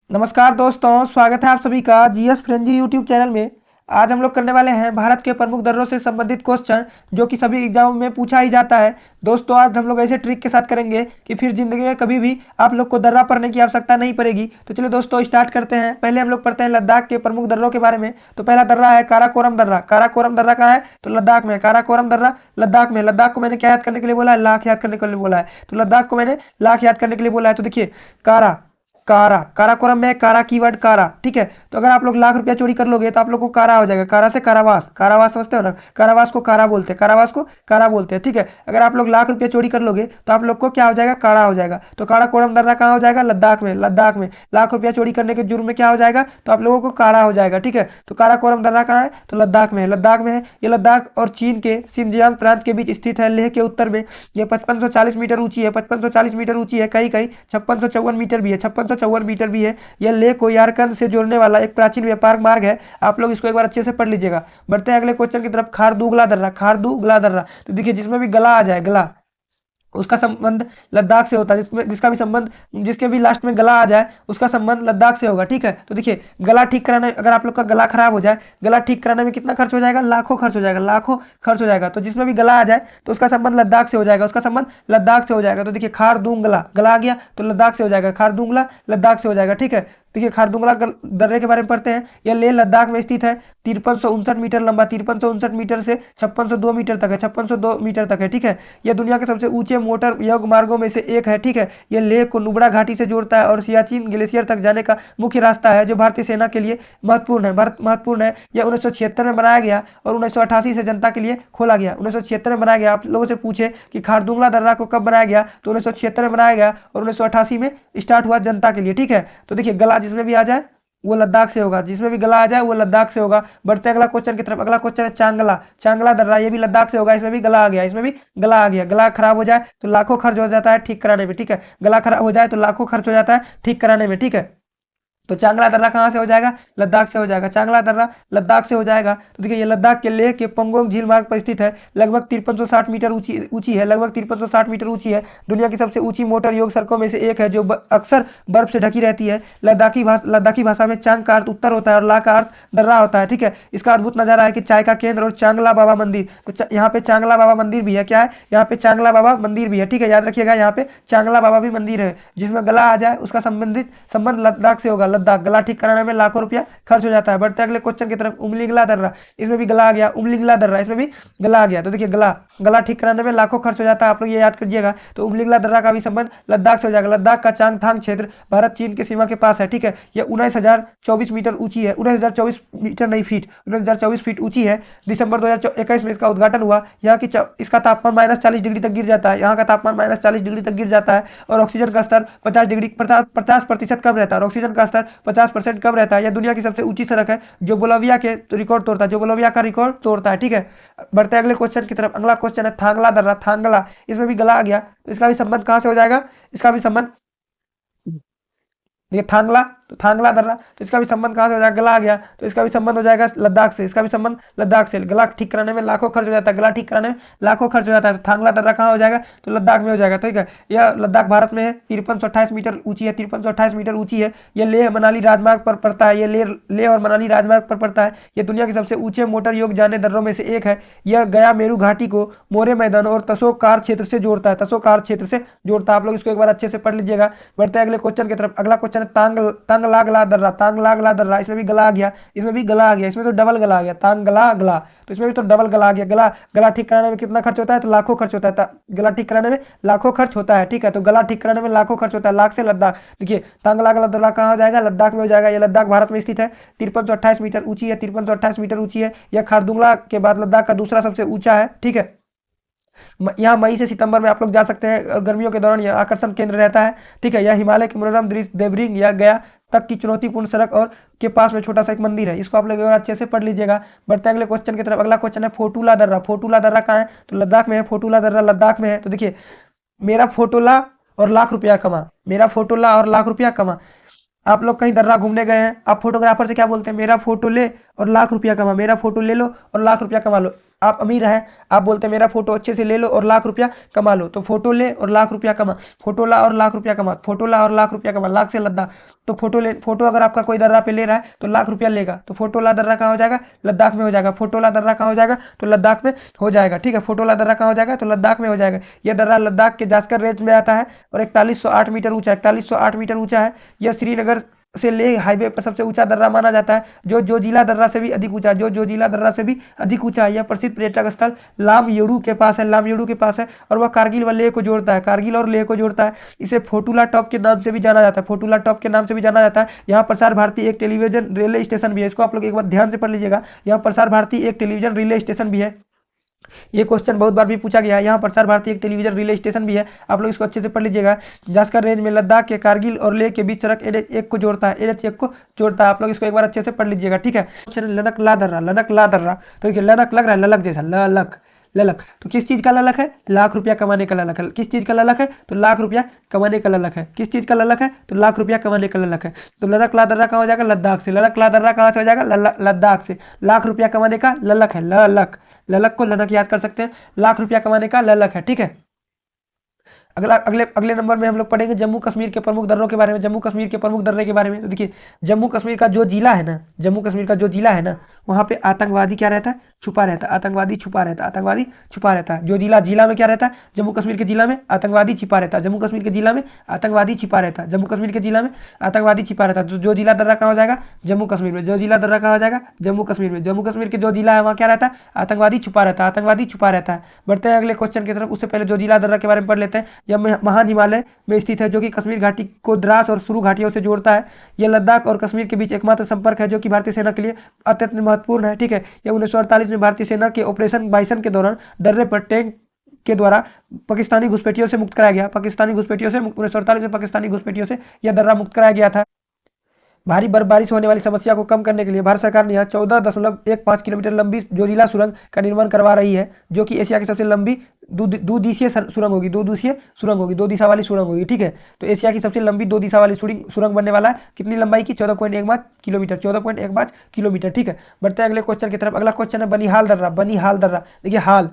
नमस्कार दोस्तों, स्वागत है आप सभी का जीएस फ्रेंजी यूट्यूब चैनल में। आज हम लोग करने वाले हैं भारत के प्रमुख दर्रों से संबंधित क्वेश्चन जो कि सभी एग्जाम में पूछा ही जाता है। दोस्तों आज हम लोग ऐसे ट्रिक के साथ करेंगे कि फिर जिंदगी में कभी भी आप लोग को दर्रा पढ़ने की आवश्यकता नहीं पड़ेगी। तो चलिए दोस्तों स्टार्ट करते हैं। पहले हम लोग पढ़ते हैं लद्दाख के प्रमुख दर्रों के बारे में। तो पहला दर्रा है काराकोरम दर्रा। काराकोरम दर्रा कहाँ है? तो लद्दाख में। काराकोरम दर्रा लद्दाख में। लद्दाख को मैंने क्या याद करने के लिए बोला है? लाख याद करने के लिए बोला है। तो लद्दाख को मैंने लाख याद करने के लिए बोला है। तो देखिए कारा कारा काराकोरम में कारा कीवर्ड कारा, ठीक है। तो अगर आप लोग लाख रुपया चोरी कर लोगे तो आप लोग को कारा हो जाएगा। कारा से कारावास, कारावास समझते हो ना? कारावास को कारा बोलते हैं, कारावास को कारा बोलते हैं, ठीक है। अगर आप लोग लाख रुपया चोरी कर लोगे तो आप लोग को क्या हो जाएगा? कारा हो जाएगा। तो काराकोरम दर्रा कहाँ हो जाएगा? लद्दाख में। लद्दाख में लाख रुपया चोरी करने के जुर्म में क्या हो जाएगा? तो आप लोगों को कारा हो जाएगा, ठीक है। तो काराकोरम दर्रा कहाँ है? तो लद्दाख में है। लद्दाख में है ये। लद्दाख और चीन के सिंजियांग प्रांत के बीच स्थित है, लेह के उत्तर में। ये 5540 मीटर ऊंची है। 5540 मीटर ऊंची है, कहीं कहीं 5654 मीटर भी है। 5654 मीटर भी है। यह लेह को यारकंद से जोड़ने वाला एक प्राचीन व्यापार मार्ग है। आप लोग इसको एक बार अच्छे से पढ़ लीजिएगा। बढ़ते हैं अगले क्वेश्चन की तरफ। खारदुगला दर्रा। खारदुगला दर्रा तो देखिए जिसमें भी गला आ जाए, गला उसका संबंध लद्दाख से होता है। जिसमें जिसका भी संबंध, जिसके भी लास्ट में गला आ जाए उसका संबंध लद्दाख से होगा, ठीक है। तो देखिए गला ठीक कराने, अगर आप लोग का गला खराब हो जाए, गला ठीक कराने में कितना खर्च हो जाएगा? लाखों खर्च हो जाएगा, लाखों खर्च हो जाएगा। तो जिसमें भी गला आ जाए तो उसका संबंध लद्दाख से हो जाएगा, उसका संबंध लद्दाख से हो जाएगा। तो देखिए खारदुंगला, गला आ गया तो लद्दाख से हो जाएगा। खारदुंगला लद्दाख से हो जाएगा, ठीक है। देखिए खारदुंगला दर्रे के बारे में पढ़ते हैं। यह लेह लद्दाख में स्थित है। 5359 मीटर लंबा, 5359 मीटर से 5602 मीटर तक है, 5602 मीटर तक है, ठीक है। यह दुनिया के सबसे ऊंचे मोटर योग मार्गों में से एक है, ठीक है। यह लेह को नुब्रा घाटी से जोड़ता है और सियाचिन ग्लेशियर तक जाने का मुख्य रास्ता है, जो भारतीय सेना के लिए महत्वपूर्ण है। महत्वपूर्ण है। यह 1976 में बनाया गया और 1988 से जनता के लिए खोला गया। 1976 में बनाया गया। आप लोगों से पूछे कि खारदुंगला दर्रा को कब बनाया गया, तो 1976 में बनाया गया और 1988 में स्टार्ट हुआ जनता के लिए, ठीक है। तो देखिए गला जिसमें भी आ जाए वो लद्दाख से होगा, जिसमें भी गला आ जाए वो लद्दाख से होगा। बढ़ते हैं अगला क्वेश्चन की तरफ। अगला क्वेश्चन है चांगला। चांगला दर्रा, ये भी लद्दाख से होगा। इसमें भी गला आ गया, इसमें भी गला आ गया। गला खराब हो जाए तो लाखों खर्च हो जाता है ठीक कराने में, ठीक है। गला खराब हो जाए तो लाखों खर्च हो जाता है ठीक कराने में, ठीक है। तो चांगला दर्रा कहाँ से हो जाएगा? लद्दाख से हो जाएगा। चांगला दर्रा लद्दाख से हो जाएगा। तो देखिए ये लद्दाख के लेह के पंगोंग झील मार्ग पर स्थित है। लगभग 5360 मीटर ऊंची ऊंची है, लगभग 5360 मीटर ऊंची है। दुनिया की सबसे ऊंची मोटर योग सड़कों में से एक है, जो अक्सर बर्फ से ढकी रहती है। लद्दाखी भाषा में चांग का अर्थ उत्तर होता है और ला का अर्थ दर्रा होता है, ठीक है। इसका अद्भुत नजारा है कि चाय का केंद्र और चांगला बाबा मंदिर। तो यहाँ पे चांगला बाबा मंदिर भी है। क्या है? यहाँ पे चांगला बाबा मंदिर भी है, ठीक है। याद रखिएगा यहाँ पे चांगला बाबा भी मंदिर है। जिसमें गला आ जाए उसका संबंध लद्दाख से होगा। लद्दाख गला ठीक कराने में लाखों रुपया खर्च हो जाता है। बढ़ते अगले क्वेश्चन की तरफ। उमलीगला दर्रा, इसमें भी गला आ गया। उमलीगला दर्रा, इसमें भी गला आ गया। तो देखिए गला गला ठीक कराने में लाखों खर्च हो जाता है, आप लोग ये याद करिएगा। तो उमलीगला दर्रा का भी संबंध लद्दाख से हो जाएगा। लद्दाख का चांगथांग क्षेत्र भारत चीन के सीमा के पास है, ठीक है। यह 19,024 मीटर ऊंची है। 19,024 मीटर नहीं, फीट, 19,024 फीट ऊंची है। दिसंबर 2021 में इसका उद्घाटन हुआ। यहाँ की इसका तापमान -40 डिग्री तक गिर जाता है। यहाँ का तापमान -40 डिग्री तक गिर जाता है और ऑक्सीजन का स्तर 50% कम रहता है। और ऑक्सीजन का स्तर 50% कम रहता है। यह दुनिया की सबसे ऊंची सड़क है जो बोलोविया के रिकॉर्ड तोड़ता है, जो बोलोविया का रिकॉर्ड तोड़ता है, ठीक है। बढ़ते हैं अगले क्वेश्चन की तरफ। अगला क्वेश्चन है थांगला दर्रा। थांगला, इसमें भी गला आ गया तो इसका भी संबंध कहां से हो जाएगा? इसका भी संबंध, ये थांगला, तो थांगला दर्रा तो इसका भी संबंध कहां से हो जाएगा? गला आ गया तो इसका भी संबंध हो जाएगा लद्दाख से। इसका भी संबंध लद्दाख से। गला ठीक कराने में लाखों खर्च हो जाता है। गला ठीक कराने में लाखों खर्च हो जाता है। तो थांगला दर्रा कहाँ हो जाएगा? तो लद्दाख में हो जाएगा, ठीक है। यह लद्दाख भारत में है। 5328 मीटर ऊंची है। 5328 मीटर ऊंची है। यह लेह मनाली राजमार्ग पर पड़ता है। यह लेह और मनाली राजमार्ग पर पड़ता है। यह दुनिया के सबसे ऊंचे मोटर योग जाने दर्रों में से एक है। यह गया मेरू घाटी को मोरे मैदान और तसोकार क्षेत्र से जोड़ता है। तसोकार क्षेत्र से जोड़ता है। आप लोग इसको एक बार अच्छे से पढ़ लीजिएगा। बढ़ते हैं अगले क्वेश्चन की तरफ। अगला क्वेश्चन है तांगलागला दर्रा। तांगलागला दर्रा, इसमें भी गला आ गया, इसमें भी गला आ गया। इसमें तो डबल गला आ गया, तांगलागला, तो इसमें भी तो डबल गला आ गया। गला गला ठीक कराने में कितना खर्च होता है? तो लाखों खर्च होता है। गला ठीक कराने में लाखों खर्च होता है, ठीक है। तो गला ठीक कराने में लाखों खर्च होता है। लाख से लद्दाख। देखिए तांगलागला दर्रा कहाँ हो जाएगा? लद्दाख में हो जाएगा। ये लद्दाख भारत में स्थित है। 5328 मीटर ऊंची है। 5328 मीटर ऊंची है। यह खारदुंगला के बाद लद्दाख का दूसरा सबसे ऊंचा है, ठीक है। यहाँ मई से सितंबर में आप लोग जा सकते हैं। गर्मियों के दौरान यह आकर्षण केंद्र रहता है, ठीक है। यह हिमालय के मनोरम दृश्य देवरिंग या गया तक की चुनौतीपूर्ण सड़क और के पास में छोटा सा एक मंदिर है। इसको आप लोग अच्छे से पढ़ लीजिएगा। बढ़ते हैं अगले क्वेश्चन की तरफ। अगला क्वेश्चन है फोटूला दर्रा। फोटूला दर्रा कहाँ है? तो लद्दाख में है। फोटूला दर्रा लद्दाख में है। तो देखिए मेरा फोटोला और लाख रुपया कमा, मेरा फोटोला और लाख रुपया कमा। आप लोग कहीं दर्रा घूमने गए हैं, आप फोटोग्राफर से क्या बोलते हैं? मेरा फोटो ले और लाख रुपया कमा, मेरा फोटो ले लो और लाख रुपया कमा लो। आप अमीर हैं, आप बोलते हैं मेरा फोटो अच्छे से ले लो और लाख रुपया कमा लो, तो फोटो ले और लाख रुपया कमा, फोटो ला और लाख रुपया कमा, फोटो ला और लाख रुपया कमा, लाख से लद्दाख। तो फोटो अगर आपका कोई दर्रा पे ले रहा है तो लाख रुपया लेगा, तो फोटो ला दर्रा कहाँ हो जाएगा, लद्दाख में हो जाएगा। फोटो ला दर्रा कहाँ हो जाएगा, तो लद्दाख में हो जाएगा। ठीक है, फोटो ला दर्रा कहाँ हो जाएगा, तो लद्दाख में हो जाएगा। यह दर्रा लद्दाख के जास्कर रेंज में आता है और 4108 मीटर ऊंचा, 4108 मीटर ऊंचा है। यह श्रीनगर से ले हाईवे पर सबसे ऊंचा दर्रा माना जाता है, जो जोजिला दर्रा से भी अधिक ऊंचा, जो जोजिला दर्रा से भी अधिक ऊंचा है। यह प्रसिद्ध पर्यटक स्थल लामयुडू के पास है, लामयुडू के पास है, और वह कारगिल व लेह को जोड़ता है, कारगिल और लेह को जोड़ता है। इसे फोटुला टॉप के नाम से भी जाना जाता है, फोटुला टॉप के नाम से भी जाना जाता है। यहाँ प्रसार भारती एक टेलीविजन रिले स्टेशन भी है, इसको आप लोग एक बार ध्यान से पढ़ लीजिएगा। यहाँ प्रसार भारती एक टेलीविजन रिले स्टेशन भी है। ये क्वेश्चन बहुत बार भी पूछा गया है। यहाँ प्रसार भारती एक टेलीविजन रिले स्टेशन भी है, आप लोग इसको अच्छे से पढ़ लीजिएगा। जास्कर रेंज में लद्दाख के कारगिल और लेह के बीच सड़क NH1 को जोड़ता है, NH1 को जोड़ता है। आप लोग इसको एक बार अच्छे से पढ़ लीजिएगा। ठीक है, लनक ला दर्रा, लनक ला दर्रा, तो देखिए लनक लग रहा है ललक जैसा, ललक ललक, तो किस चीज का ललक है, लाख रुपया कमाने का ललक है। किस चीज का ललक है, तो लाख रुपया कमाने का ललक है। किस चीज का ललक है, तो लाख रुपया कमाने का ललक है। तो लनक ला दर्रा कहाँ हो जाएगा, लद्दाख से। लनक ला दर्रा कहाँ से हो जाएगा, लद्दाख से। लाख रुपया कमाने का ललक है, ललक, ललक को लनक याद कर सकते हैं, लाख रुपया कमाने का ललक है। ठीक है, अगला अगले अगले नंबर में हम लोग पढ़ेंगे जम्मू कश्मीर के प्रमुख दर्रों के बारे में, जम्मू कश्मीर के प्रमुख दर्रे के बारे में। तो देखिए जम्मू कश्मीर का जो जिला है ना, जम्मू कश्मीर का जो जिला है ना, वहाँ पे आतंकवादी क्या रहता है, छुपा रहता है, आतंकवादी छुपा रहता है, आतंकवादी छुपा रहता है। जो जिला में क्या रहता है, जम्मू कश्मीर के जिला में आतंकवादी छिपा रहता है, जम्मू कश्मीर के जिला में आतंकवादी छिपा रहता है, जम्मू कश्मीर के जिला में आतंकवादी छिपा रहता है। जो जिला दर्रा कहाँ हो जाएगा, जम्मू कश्मीर में। जो जिला दर्रा कहाँ हो जाएगा, जम्मू कश्मीर में। जम्मू कश्मीर के जो जिला है वहाँ क्या रहता है, आतंकवादी छुपा रहता है, आतंकवादी छुपा रहता है। बढ़ते हैं अगले क्वेश्चन की तरफ, उससे पहले जो जिला दर्रा के बारे में पढ़ लेते हैं। यह महान हिमालय में स्थित है, जो कि कश्मीर घाटी को द्रास और सुरु घाटियों से जोड़ता है। यह लद्दाख और कश्मीर के बीच एकमात्र संपर्क है जो कि भारतीय सेना के लिए अत्यंत महत्वपूर्ण है। ठीक है, यह 1948 में भारतीय सेना के ऑपरेशन बाइसन के दौरान दर्रे पर टैंक के द्वारा पाकिस्तानी घुसपैठियों से मुक्त कराया गया, पाकिस्तानी घुसपैठियों से 1948 में पाकिस्तानी घुसपैठियों से यह दर्रा मुक्त कराया गया था। भारी बर्फबारी से होने वाली समस्या को कम करने के लिए भारत सरकार ने यहाँ 14.15 किलोमीटर लंबी जोजिला सुरंग का निर्माण करवा रही है, जो कि एशिया की सबसे लंबी दो-दिशीय सुरंग होगी, दो दिशीय सुरंग होगी, दो दिशा वाली सुरंग होगी। ठीक है, तो एशिया की सबसे लंबी दो दिशा वाली सुरंग बनने वाला है। कितनी लंबाई की, 14.15 किलोमीटर, 14.15 किलोमीटर। ठीक है, बढ़ते हैं अगले क्वेश्चन की तरफ। अगला क्वेश्चन है बनिहाल दर्रा, बनिहाल दर्रा। देखिए हाल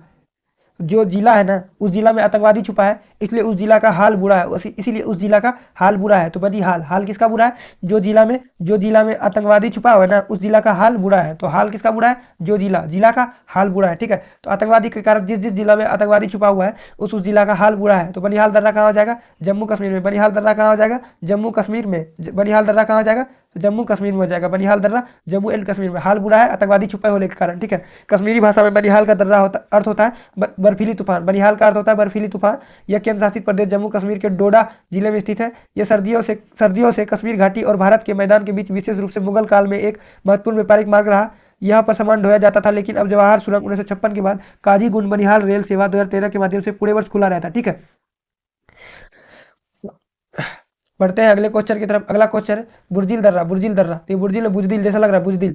जो जिला है ना, उस जिला में आतंकवादी छुपा है, इसलिए उस जिला का हाल बुरा है, इसीलिए उस जिला का हाल बुरा है। तो बनिहाल, हाल किसका बुरा है, जो जिला में आतंकवादी छुपा हुआ है ना, उस जिला का हाल बुरा है। तो हाल किसका बुरा है, जो जिला का हाल बुरा है। ठीक है, तो आतंकवादी के कारण जिस जिला में आतंकवादी छुपा हुआ है उस जिला का हाल बुरा है। तो बनिहाल दर्रा कहाँ हो जाएगा, जम्मू कश्मीर में। बनिहाल दर्रा कहाँ हो जाएगा, जम्मू कश्मीर में। बनिहाल दर्रा कहाँ हो जाएगा, तो जम्मू कश्मीर में हो जाएगा। बनिहाल दर्रा जम्मू एंड कश्मीर में। हाल बुरा है आतंकवादी छुपे होने के कारण। ठीक है, कश्मीरी भाषा में बनिहाल का दर्रा अर्थ होता है बर्फीली तूफान। बनिहाल का अर्थ होता है बर्फीली तूफान। यह केंद्र शासित प्रदेश जम्मू कश्मीर के डोडा जिले में स्थित है। यह सर्दियों से कश्मीर घाटी और भारत के मैदान के बीच विशेष रूप से मुगल काल में एक महत्वपूर्ण व्यापारिक मार्ग रहा। यहाँ पर सामान ढोया जाता था, लेकिन अब जवाहर सुरंग 1956 के बाद काजीगुंड बनिहाल रेल सेवा 2013 के माध्यम से पूरे वर्ष खुला रहता है। ठीक है, बढ़ते हैं अगले क्वेश्चन की तरफ। अगला क्वेश्चन है बुर्जिल दर्रा, बुर्जिल दर्रा। तो ये बुर्जिल बुजदिल जैसा लग रहा है, बुजदिल,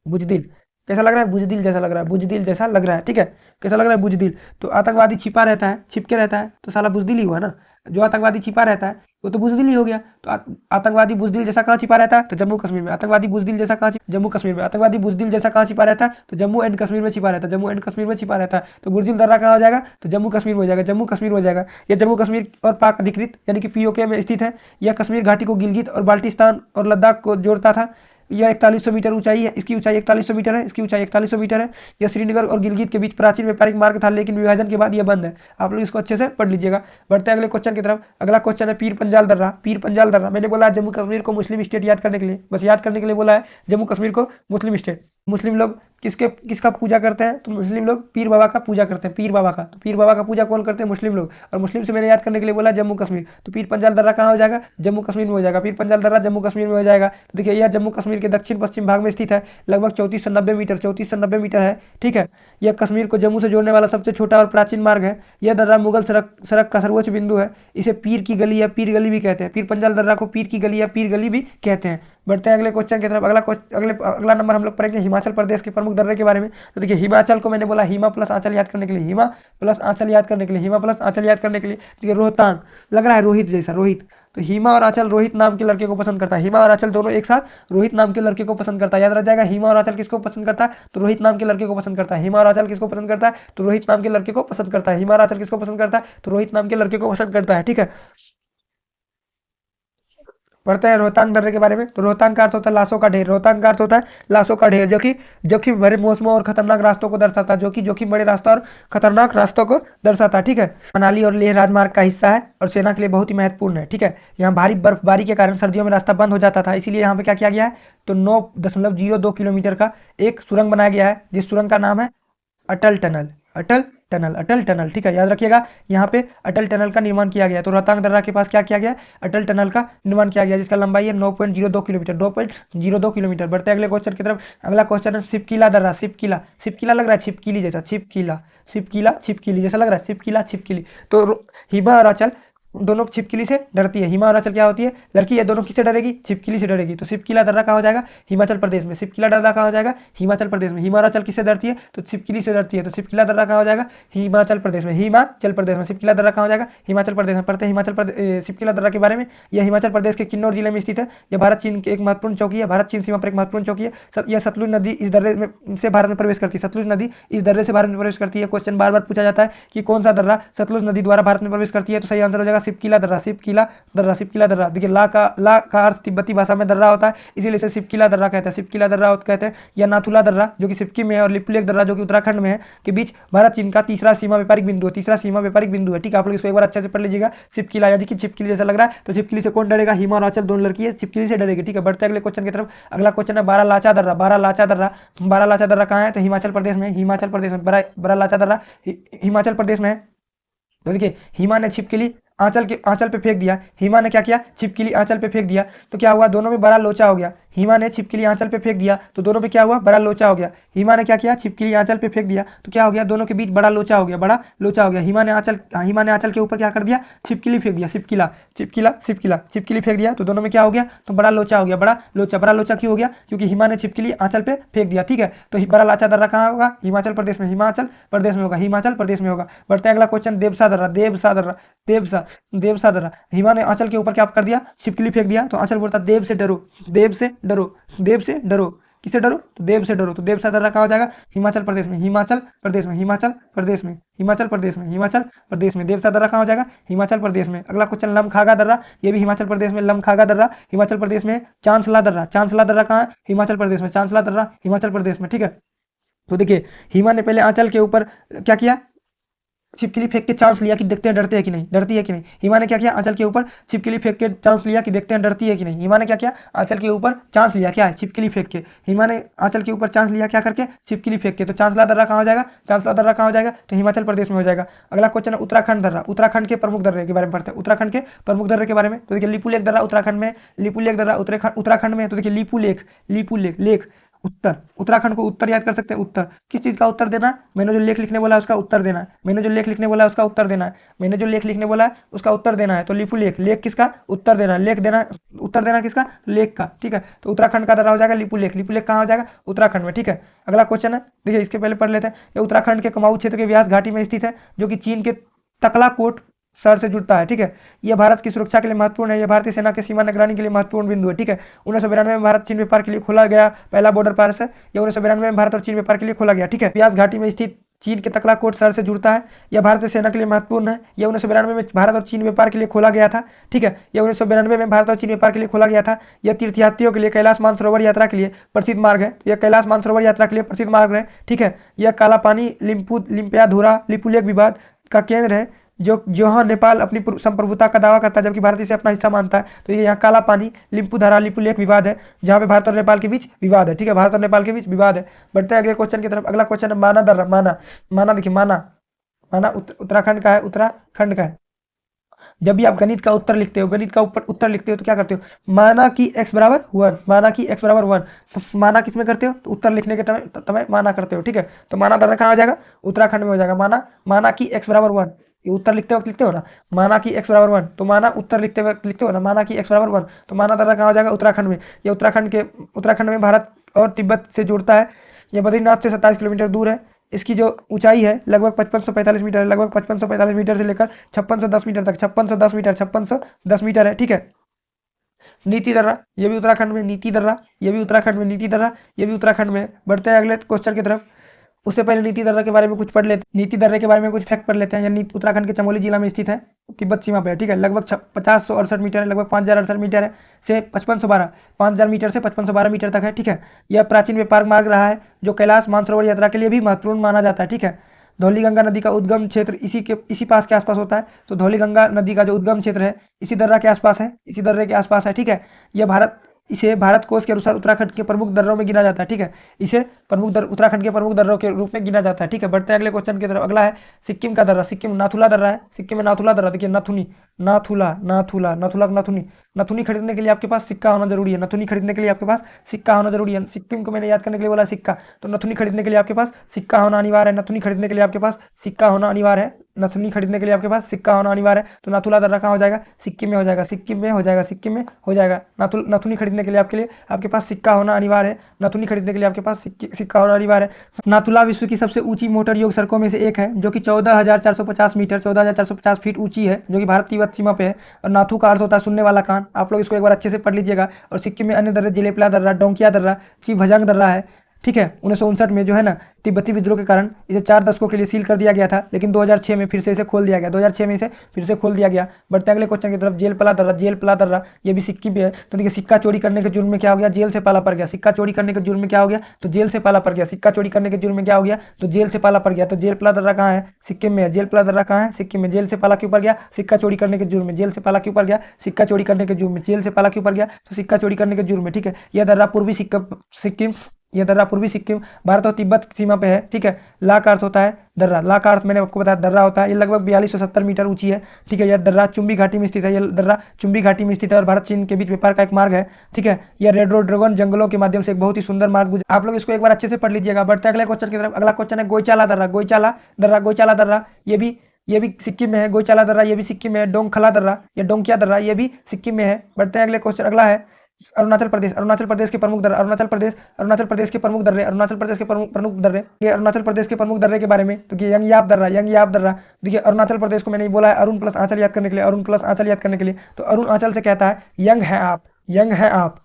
बुजदिल कैसा लग रहा है, बुजदिल जैसा लग रहा है, बुजदिल जैसा लग रहा है। ठीक है, कैसा लग रहा है, बुजदिल। तो आतंकवादी छिपा रहता है, छिपके रहता है, तो साला बुजदिल ही हुआ ना। जो आतंकवादी छिपा रहता है वो तो बुजदिल ही हो गया। तो आतंकवादी बुजदिल जैसा कहाँ छिपा रहता है, तो जम्मू कश्मीर में। आतंकवादी बुजदिल जैसा कहाँ, जम्मू कश्मीर में। आतंकवादी बुजदिल जैसा कहाँ छिपा रहता है, तो जम्मू एंड कश्मीर में छिपा रहता है, जम्मू एंड कश्मीर में छिपा रहता है। तो बुर्जिल दर्रा कहाँ हो जाएगा, तो जम्मू कश्मीर में हो जाएगा, जम्मू कश्मीर हो जाएगा। यह जम्मू कश्मीर और पाक अधिकृत यानी कि POK में स्थित है। यह कश्मीर घाटी को गिलगित और बाल्टिस्तान और लद्दाख को जोड़ता था। यह 4100 मीटर ऊंचाई है, इसकी ऊंचाई 4100 मीटर है, इसकी ऊंचाई 4100 मीटर है। यह श्रीनगर और गिलगित के बीच प्राचीन व्यापारिक मार्ग था, लेकिन विभाजन के बाद यह बंद है। आप लोग इसको अच्छे से पढ़ लीजिएगा। बढ़ते हैं अगले क्वेश्चन की तरफ। अगला क्वेश्चन है पीर पंजाल दर्रा, पीर पंजाल दर्रा। मैंने बोला जम्मू कश्मीर को मुस्लिम स्टेट याद करने के लिए, बस याद करने के लिए बोला है जम्मू कश्मीर को मुस्लिम स्टेट। मुस्लिम लोग किसका पूजा करते हैं, तो मुस्लिम लोग पीर बाबा का पूजा करते हैं, पीर बाबा का। तो पीर बाबा का पूजा कौन करते हैं, मुस्लिम लोग। और मुस्लिम से मैंने याद करने के लिए बोला जम्मू कश्मीर। तो पीर पंजाल दर्रा कहाँ हो जाएगा, जम्मू कश्मीर में हो जाएगा। पीर पंजाल दर्रा जम्मू कश्मीर में हो जाएगा। तो देखिए यह जम्मू कश्मीर के दक्षिण पश्चिम भाग में स्थित है, लगभग 3490 मीटर, 3490 मीटर है। ठीक है, यह कश्मीर को जम्मू से जोड़ने वाला सबसे छोटा और प्राचीन मार्ग है। यह दर्रा मुगल सड़क का सर्वोच्च बिंदु है। इसे पीर की गली या पीर गली भी कहते हैं। पीर पंजाल दर्रा को पीर की गली या पीर गली भी कहते हैं। बढ़ते हैं अगले क्वेश्चन की तरफ। अगला नंबर हम लोग पढ़ेंगे हिमाचल प्रदेश के प्रमुख दर्रे के बारे में। तो देखिए हिमाचल को मैंने बोला हिमा प्लस आंचल याद करने के लिए, हिमा प्लस आंचल याद करने के लिए, हिमा प्लस आंचल याद करने के लिए। देखिए रोहतांग, लग रहा है रोहित जैसा, रोहित। तो हिमा और आंचल रोहित नाम के लड़के को पसंद करता है, हिमा और आंचल दोनों एक साथ रोहित नाम के लड़के को पसंद करता है। याद रह जाएगा, हिमा और आंचल किसको पसंद करता है? तो रोहित नाम के लड़के को पसंद करता है। हिमा और आंचल किसको पसंद करता है? तो रोहित नाम के लड़के को पसंद करता है। हिमा और आंचल किसको पसंद करता है? तो रोहित नाम के लड़के को पसंद करता है। ठीक है, पढ़ते हैं रोहतांग दर्रे के बारे में। तो रोहतांग का अर्थ होता है लाशों का ढेर। रोहतांग का अर्थ होता है लाशों का ढेर, जो कि जोखिम भरे मौसमों और खतरनाक रास्तों को दर्शाता है, जो कि जोखिम भरे रास्ता और खतरनाक रास्तों को दर्शाता है। ठीक है, मनाली और लेह राजमार्ग का हिस्सा है और सेना के लिए बहुत ही महत्वपूर्ण है। ठीक है, यहाँ भारी बर्फबारी के कारण सर्दियों में रास्ता बंद हो जाता था, इसीलिए यहाँ पे क्या किया गया है? तो 9.02 किलोमीटर का एक सुरंग बनाया गया है, जिस सुरंग का नाम है अटल टनल। अटल टनल, अटल टनल। ठीक है, याद रखिएगा, यहाँ पे अटल टनल का निर्माण किया गया है। तो रोहतांग दर्रा के पास क्या किया गया है? अटल टनल का निर्माण किया गया, जिसका लंबाई है 9.02 किलोमीटर, 9.02 किलोमीटर। बढ़ते हैं अगले क्वेश्चन की तरफ। अगला क्वेश्चन है शिपकिला दर्रा। शिपकिला, शिपकिला लग रहा है छिपकिली जैसा, छिपकिला, छिपकिला छिपकिली जैसा लग रहा है, शिपकिला छिपकिली। तो हिमा और अचल दोनों छिपकिली से डरती है। हिमा और अचल क्या होती है? लड़की है। दोनों किससे डरेगी? छिपकिली से डरेगी। तो शिपकिला दर्रा कहाँ हो जाएगा? हिमाचल प्रदेश में। शिपकिला दर्रा कहाँ हो जाएगा? हिमाचल प्रदेश में। हिमा और अचल किससे डरती है? तो छिपकिली से डरती है। तो शिपकिला दर्रा कहाँ हो जाएगा? हिमाचल प्रदेश में। हिमाचल प्रदेश में। शिपकिला दर्रा कहाँ हो जाएगा? हिमाचल प्रदेश में। पढ़ते हैं हिमाचल प्रदेश शिपकिला दर्रा के बारे में। यह हिमाचल प्रदेश के किन्नौर जिले में स्थित है। यह भारत चीन की एक महत्वपूर्ण चौकी है। भारत चीन सीमा पर एक महत्वपूर्ण चौकी है। यह सतलुज नदी इस दर्रे में से भारत में प्रवेश करती है। सतलुज नदी इस दर्रे से भारत में प्रवेश करती है। क्वेश्चन बार बार पूछा जाता है कि कौन सा दर्रा सतलुज नदी द्वारा भारत में प्रवेश करती है। तो सही आंसर हो जाएगा शिपकिला दर्रा। शिपकिला दर्रा, शिपकिला दर्रा। देखिए ला का अर्थ तिब्बती भाषा में दर्रा होता है, इसीलिए इसे शिपकिला दर्रा कहते हैं। शिपकिला दर्रा कहते हैं। या नाथुला दर्रा जो कि सिक्किम में है, और लिपुलेख दर्रा जो कि उत्तराखंड में है, के बीच भारत चीन का तीसरा सीमा व्यापारिक बिंदु है। तीसरा सीमा व्यापारिक बिंदु है। ठीक है, आप लोग इसको एक बार अच्छे से पढ़ लीजिएगा। शिपकिला, यानी कि छिपकिली जैसा लग रहा है, तो छिपकिली से कौन डरेगा? हिमा और आंचल दोनों लड़की है, छिपकिली से डरेगी। ठीक है, बढ़ते अगले क्वेश्चन की तरफ। अगला क्वेश्चन है बारालाचा दर्रा। बारालाचा दर्रा, बारालाचा दर्रा कहाँ है? तो हिमाचल प्रदेश में। हिमाचल प्रदेश में बारालाचा दर्रा हिमाचल प्रदेश में है। तो देखिए हिमा ने छिपकली आंचल पे फेंक दिया। हिमा ने क्या किया? छिपकली आंचल पे फेंक दिया, तो क्या हुआ? दोनों में बड़ा लोचा हो गया। हिमा ने छिपकली आंचल पे फेंक दिया, तो दोनों में क्या हुआ? बड़ा लोचा हो गया। हिमा ने क्या किया? छिपकली आंचल पे फेंक दिया, तो क्या हो गया? दोनों के बीच बड़ा लोचा हो गया, बड़ा लोचा हो गया। हिमा ने आंचल के ऊपर क्या कर दिया? छिपकली फेंक दिया। छिपकिला छिपकिला छिपकिला छिपकली फेंक दिया, तो दोनों में क्या हो गया? तो बड़ा लोचा हो गया, बड़ा लोचा। बड़ा लोचा क्यों हो गया? क्योंकि हिमा ने छिपकली आंचल पे फेंक दिया। ठीक है, तो बड़ा लाचा दर्रा कहाँ होगा? हिमाचल प्रदेश में। हिमाचल प्रदेश में होगा, हिमाचल प्रदेश में होगा। बढ़ते हैं अगला क्वेश्चन देवसा दर्रा। देवसा दर्रा, देवसा देवसा दर्रा। हिमा ने आंचल के ऊपर क्या कर दिया? छिपकली फेंक दिया, तो आंचल बोलता देव से डरो, देव से डरो, देव से डरो। किससे डरो? तो देव से डरो। तो देवसा दर्रा कहाँ हो जाएगा? हिमाचल प्रदेश में। हिमाचल प्रदेश में। हिमाचल प्रदेश में। हिमाचल प्रदेश में। हिमाचल प्रदेश में। देवसा दर्रा कहाँ हो जाएगा? हिमाचल प्रदेश में। अगला क्वेश्चन लमखागा दर्रा, ये भी हिमाचल प्रदेश में। लमखागा दर्रा हिमाचल प्रदेश में। चांसला दर्रा, चांसला दर्रा कहाँ है? हिमाचल प्रदेश में। चांसला दर्रा हिमाचल प्रदेश में। ठीक है, तो देखिए हिमा ने पहले आंचल के ऊपर क्या किया? छिपकली फेंक के चांस लिया कि देखते हैं डरते हैं कि नहीं, डरती है कि नहीं। हिमा ने क्या किया? आंचल के ऊपर छिपकली फेंक के चांस लिया कि देखते हैं डरती है कि नहीं। हिमा ने क्या किया? आंचल के ऊपर चांस लिया, क्या है? छिपकली फेंक के। हिमा ने आंचल के ऊपर चांस लिया क्या करके? छिपकली फेंक के। तो चांसला दर्रा कहाँ हो जाएगा? चांसला दर्रा कहाँ हो जाएगा? तो हिमाचल प्रदेश में हो जाएगा। अगला क्वेश्चन है उत्तराखंड दर्रा। उत्तराखंड के प्रमुख दर्रे के बारे में पढ़ते हैं। उत्तराखंड के प्रमुख दर्रे के बारे में। तो देखिए लिपुलेख दर्रा उत्तराखंड में, लिपुलेख दर्रा उत्तराखंड में। तो देखिए लिपुलेख, लिपुलेख लेख उत्तर, उत्तराखंड को उत्तर याद कर सकते हैं। उत्तर किस चीज का उत्तर देना है? मैंने जो लेख लिखने बोला है उसका उत्तर देना है। मैंने जो लेख लिखने बोला है उसका उत्तर देना है। मैंने जो लेख लिखने बोला है उसका उत्तर देना है। तो लिपुलेख, लेख किसका? उत्तर देना, लेख देना, उत्तर देना किसका? लेख का। ठीक है, तो उत्तराखंड का दर्रा हो जाएगा लिपुलेख। लिपुलेख कहाँ हो जाएगा? उत्तराखंड में। ठीक है, अगला क्वेश्चन है, देखिए इसके पहले पढ़ लेते हैं। ये उत्तराखंड के कुमाऊं क्षेत्र के व्यास घाटी में स्थित है, जो कि चीन के तकलाकोट शहर से जुड़ता है। ठीक है, यह भारत की सुरक्षा के लिए महत्वपूर्ण है। यह भारतीय सेना के सीमा निगरानी के लिए महत्वपूर्ण बिंदु है। ठीक है, 1992 में भारत चीन व्यापार के लिए खोला गया पहला बॉर्डर पास है। यह 1992 में भारत और चीन व्यापार के लिए खोला गया। ठीक है, व्यास घाटी में स्थित चीन के तकलाकोट शहर से जुड़ता है। यह भारतीय सेना के लिए महत्वपूर्ण है। यह 1992 में भारत और चीन व्यापार के लिए खोला गया था। ठीक है, यह 1992 में भारत और चीन व्यापार के लिए खोला गया था। यह तीर्थयात्रियों के लिए कैलाश मानसरोवर यात्रा के लिए प्रसिद्ध मार्ग है। यह कैलाश मानसरोवर यात्रा के लिए प्रसिद्ध मार्ग है। ठीक है, यह काला पानी लिम्पियाधुरा लिपुलेख विवाद का केंद्र है, जो जहाँ नेपाल अपनी संप्रभुता का दावा करता है, जबकि भारत इसे अपना हिस्सा मानता है। तो ये यहाँ काला पानी लिम्पुधारा लिपुलेख विवाद है, जहाँ पे भारत और नेपाल के बीच विवाद है। ठीक है, भारत और नेपाल के बीच विवाद है। बढ़ते हैं अगले क्वेश्चन की तरफ। अगला क्वेश्चन है माना दर्रा। माना, माना देखिए माना, माना उत्तराखंड का है, उत्तराखंड का है। जब भी आप गणित का उत्तर लिखते हो, गणित का ऊपर उत्तर लिखते हो, तो क्या करते हो? माना कि x बराबर 1, माना कि x बराबर 1। तो माना किस में करते हो? तो उत्तर लिखने के समय माना करते हो। ठीक है, तो माना दर्रा कहाँ आ जाएगा? उत्तराखंड में हो जाएगा। माना, माना कि x बराबर 1, ये उत्तर लिखते हो ना, माना कि x बराबर 1, तो माना उत्तर लिखते वक्त लिखते हो ना, माना कि x बराबर 1, तो माना दर्रा कहाँ हो जाएगा, उत्तराखंड में। ये उत्तराखंड में भारत और तिब्बत से जुड़ता है। ये बद्रीनाथ से 27 किलोमीटर दूर है। इसकी जो ऊंचाई है लगभग 5545 मीटर है, लगभग 5545 मीटर से लेकर 5610 मीटर तक, 5610 मीटर है, ठीक है। नीति दर्रा, ये भी उत्तराखंड में, नीति दर्रा, ये भी उत्तराखंड में, नीति दर्रा, ये भी उत्तराखंड में। बढ़ते हैं अगले क्वेश्चन की तरफ। उससे पहले नीति दर्रा के बारे में कुछ पढ़ लेते हैं, नीति दर्रे के बारे में कुछ फैक्ट पढ़ लेते हैं। यानी उत्तराखंड के चमोली जिला में स्थित है, तिब्बत सीमा पे है, ठीक है। लगभग 5068 मीटर है, लगभग 5068 मीटर है से 5000 मीटर से 5512 मीटर तक है, ठीक है। यह प्राचीन व्यापार मार्ग रहा है जो कैलाश मानसरोवर यात्रा के लिए भी महत्वपूर्ण माना जाता है, ठीक है। धौलीगंगा नदी का उद्गम क्षेत्र इसी पास के आसपास होता है। तो धौलीगंगा नदी का जो उद्गम क्षेत्र है इसी दर्रा के आसपास है, इसी दर्रे के आसपास है, ठीक है। यह इसे भारत कोश के अनुसार उत्तराखंड के प्रमुख दर्रों में गिना जाता है, ठीक है। इसे उत्तराखंड के प्रमुख दर्रों के रूप में गिना जाता है, ठीक है। बढ़ते हैं अगले क्वेश्चन की तरफ। अगला है सिक्किम का दर्रा, सिक्किम नाथुला दर्रा है, सिक्किम में नाथुला दर्रा। देखिए नथुनी खरीदने के लिए आपके पास सिक्का होना जरूरी है, नथुनी खरीदने के लिए आपके पास सिक्का होना जरूरी है। सिक्किम को मैंने याद करने के लिए बोला सिक्का, तो नथुनी खरीदने के लिए आपके पास सिक्का होना अनिवार्य है, नथुनी खरीदने के लिए आपके पास सिक्का होना अनिवार्य है, नथुनी खरीदने के लिए आपके पास सिक्का होना अनिवार्य है। तो नाथुला दर्रा कहाँ हो जाएगा, सिक्किम में हो जाएगा, सिक्किम में हो जाएगा, सिक्किम में हो जाएगा। नथुनी खरीदने के लिए आपके पास सिक्का होना अनिवार्य है, नथुनी खरीदने के लिए आपके पास सिक्का होना अनिवार्य है। नाथुला विश्व की सबसे ऊंची मोटर योग सड़कों में से एक है, जो कि 14,450 मीटर 14,450 फीट ऊंची है, जो कि भारत तिब्बत सीमा पे है। और नाथू का अर्थ होता है सुनने वाला कान। आप लोग इसको एक बार अच्छे से पढ़ लीजिएगा। और सिक्किम में अन्य दर्रे जिलेपला दर्रा, डोंकिया दर्रा, चिभजंग दर्रा है, ठीक है। 1959 में जो है ना तिब्बती विद्रोह के कारण इसे 4 दशकों के लिए सील कर दिया गया था, लेकिन 2006 में फिर से इसे खोल दिया गया, 2006 में इसे फिर से खोल दिया गया। बढ़ते अगले क्वेश्चन की तरफ। जेलपला दर्रा, ये भी सिक्किम में है। तो देखिए सिक्का चोरी करने के जुर्म में क्या हो गया, जेल से पाला पड़ गया। सिक्का चोरी करने के जुर्म में क्या हो गया, तो जेल से पाला पड़ गया। सिक्का चोरी करने के जुर्म में क्या हो गया, तो जेल से पाला पड़ गया। तो जेलपला दर्रा कहाँ है, सिक्किम में है। जेलपला दर्रा कहाँ है, सिक्किम में। जेल से पाला क्यों पड़ गया, सिक्का चोरी करने के जुर्म में। जेल से पाला क्यों पड़ गया, सिक्का चोरी करने के जुर्म में। जेल से पाला क्यों पड़ गया, तो सिक्का चोरी करने के जुर्म में, ठीक है। यह दर्रा पूर्वी सिक्किम यह दर्रा पूर्वी सिक्किम भारत और तिब्बत की सीमा पे है, ठीक है। ला का अर्थ होता है दर्रा, ला का अर्थ मैंने आपको बताया दर्रा होता है। ये लगभग 4270 मीटर ऊंची है, ठीक है। यह दर्रा चुंबी घाटी में स्थित है, यह दर्रा चुंबी घाटी में स्थित है और भारत चीन के बीच व्यापार का एक मार्ग है, ठीक है। यह रेड रोड ड्रैगन जंगलों के माध्यम से एक बहुत ही सुंदर मार्ग आप लोग इसको एक बार अच्छे से पढ़ लीजिएगा। बढ़ते अगले क्वेश्चन की तरफ। अगला क्वेश्चन है गोईचाला दर्रा, ये भी सिक्किम में है। गोईचाला दर्रा ये भी सिक्किम में है। डोंगखला दर्रा या डोंकिया दर्रा ये भी सिक्किम में है। बढ़ते हैं अगले क्वेश्चन। अगला है अरुणाचल प्रदेश के प्रमुख दर्रे। अरुणाचल प्रदेश के प्रमुख दर्रे, ये अरुणाचल प्रदेश के प्रमुख दर्रे के बारे में। तो यंगयाप दर्रा। देखिए अरुणाचल प्रदेश को मैंने बोला है अरुण प्लस आंचल याद करने के लिए, तो अरुण आंचल से कहता है यंग है आप,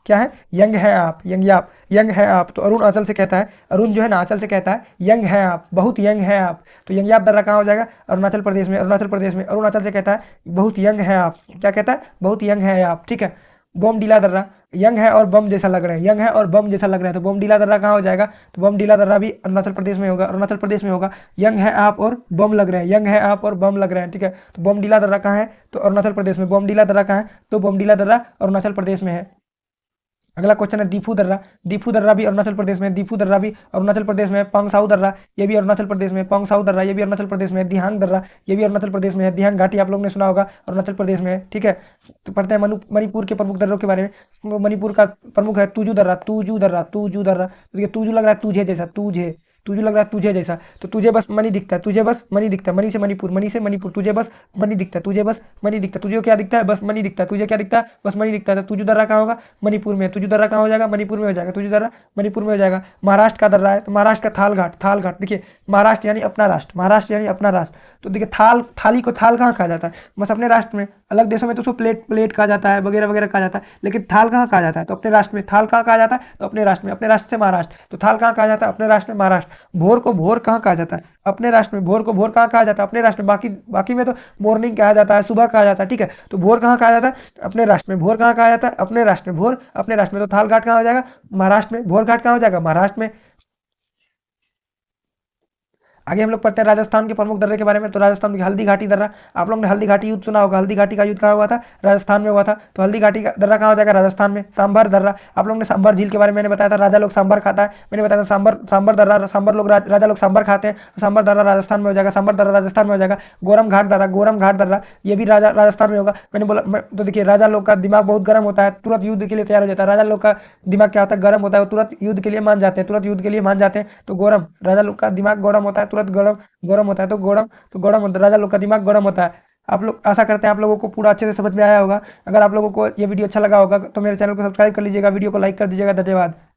क्या है, यंग है आप, यंग है आप। तो अरुण आंचल से कहता है, अरुण जो है ना आंचल से कहता है यंग है आप, बहुत यंग है आप। तो यंगयाप दर्रा कहाँ हो जाएगा, अरुणाचल प्रदेश में। अरुण आंचल से कहता है बहुत यंग है आप, क्या कहता है, बहुत यंग है आप, ठीक है। बोमडीला दर्रा, यंग है और बम जैसा लग रहा है, तो बोमडीला दर्रा कहाँ हो जाएगा, तो बोमडीला दर्रा भी अरुणाचल प्रदेश में होगा। यंग है आप और बम लग रहे हैं, ठीक है। तो बोमडीला दर्रा कहाँ है, तो अरुणाचल प्रदेश में। बोमडीला दर्रा कहाँ है, तो बोमडीला दर्रा अरुणाचल प्रदेश में है। अगला क्वेश्चन है दीफू दर्रा भी अरुणाचल प्रदेश में। पंगसाउ दर्रा ये भी अरुणाचल प्रदेश में। दिहांग दर्रा ये भी अरुणाचल प्रदेश में है। दिहांग घाटी आप लोगों ने सुना होगा, अरुणाचल प्रदेश में है, ठीक है। तो पढ़ते हैं मणिपुर के प्रमुख दर्रों के बारे में। तो मणिपुर का प्रमुख है तुजू दर्रा। देखिए तुजू लग रहा है तुझे जैसा, तो तुझे बस मनी दिखता है, मनी से मणिपुर, तुझे बस मनी दिखता है, तुझे क्या दिखता है, बस मनी दिखता है, तुझे क्या दिखता है, बस मनी दिखता है। तो तुजू दर्रा कहाँ होगा, मणिपुर में। तुजू दर्रा कहाँ हो जाएगा, मणिपुर में हो जाएगा, तुजू दर्रा मणिपुर में हो जाएगा। महाराष्ट्र का दर्रा है, तो महाराष्ट्र का थाल घाट। देखिए महाराष्ट्र यानी अपना राष्ट्र, तो देखिए थाली को थाल कहाँ कहा जाता है, बस अपने राष्ट्र में। अलग देशों में तो उसको प्लेट कहा जाता है, वगैरह कहा जाता है, लेकिन थाल कहाँ कहा जाता है, तो अपने राष्ट्र में। थाल कहाँ कहा जाता है, तो अपने राष्ट्र में, अपने राष्ट्र से महाराष्ट्र। तो थाल कहाँ कहा जाता है, अपने राष्ट्र में, महाराष्ट्र। भोर को भोर कहाँ कहा जाता है, अपने राष्ट्र में। भोर को भोर कहाँ कहा जाता है, अपने राष्ट्र में। बाकी में तो मॉर्निंग कहा जाता है, सुबह कहा जाता है, ठीक है। तो भोर कहाँ कहा जाता है, अपने राष्ट्र में। भोर कहाँ कहा जाता है, अपने राष्ट्र में। भोर अपने राष्ट्र में। तो थाल घाट कहाँ हो जाएगा, महाराष्ट्र में। भोर घाट कहाँ हो जाएगा, महाराष्ट्र में। आगे हम लोग पढ़ते हैं राजस्थान के प्रमुख दर्रे के बारे में। तो राजस्थान में हल्दी घाटी दर्रा, आप लोग ने हल्दी घाटी युद्ध सुना होगा। हल्दी घाटी का युद्ध कहाँ हुआ था, राजस्थान में हुआ था। तो हल्दी घाटी का दर्रा कहाँ हो जाएगा, राजस्थान में। सांभर दर्रा, आप लोग ने सांभर झील के बारे में मैंने बताया था, राजा लोग सांभर खाता है, मैंने बताया था। सांभर दर्रा, राजा लोग सांभर खाते हैं, तो सांभर दर्रा राजस्थान में हो जाएगा, सांभर दर्रा राजस्थान में हो जाएगा। गोरम घाट दर्रा ये भी राजस्थान में होगा। मैंने बोला तो देखिए राजा लोग का दिमाग बहुत गर्म होता है, तुरंत युद्ध के लिए तैयार हो जाता है। राजा लोग का दिमाग क्या होता है, गर्म होता है, वो तुरंत युद्ध के लिए मान जाते हैं, तो गोरम, राजा लोग का दिमाग गर्म होता है, तुरंत गरम गरम होता है, तो गरम होता है, राजा लोग का दिमाग गरम होता है। आप लोग, आशा करते हैं आप लोगों को पूरा अच्छे से समझ में आया होगा। अगर आप लोगों को ये वीडियो अच्छा लगा होगा तो मेरे चैनल को सब्सक्राइब कर लीजिएगा, वीडियो को लाइक कर दीजिएगा। धन्यवाद।